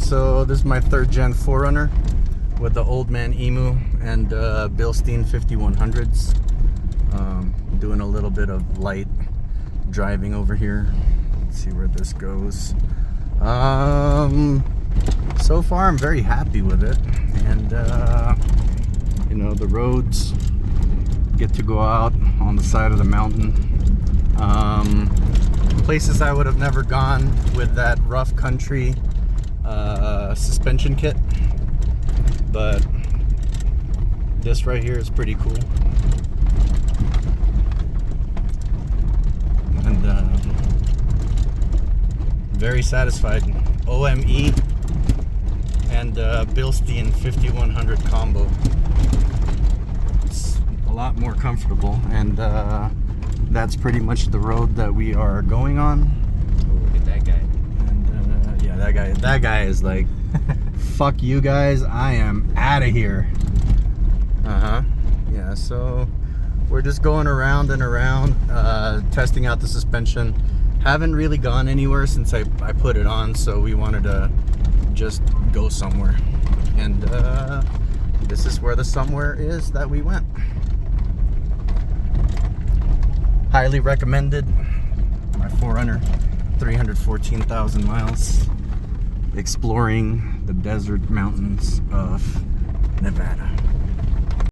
so this is my 3rd gen 4runner with the old man Emu and Bilstein 5100s. Doing a little bit of light driving over here. Let's see where this goes. So far I'm very happy with it, and you know, the roads get to go out on the side of the mountain. Places I would have never gone with that rough country suspension kit, but this right here is pretty cool. And very satisfied. OME and Bilstein 5100 combo. It's a lot more comfortable, and that's pretty much the road that we are going on. Oh, look at that guy. And yeah, that guy is like, fuck you guys, I am out of here. Yeah, so we're just going around and around, testing out the suspension. Haven't really gone anywhere since I put it on, so we wanted to just go somewhere. And this is where the somewhere is that we went. Highly recommended. My 4runner, 314,000 miles, exploring the desert mountains of Nevada.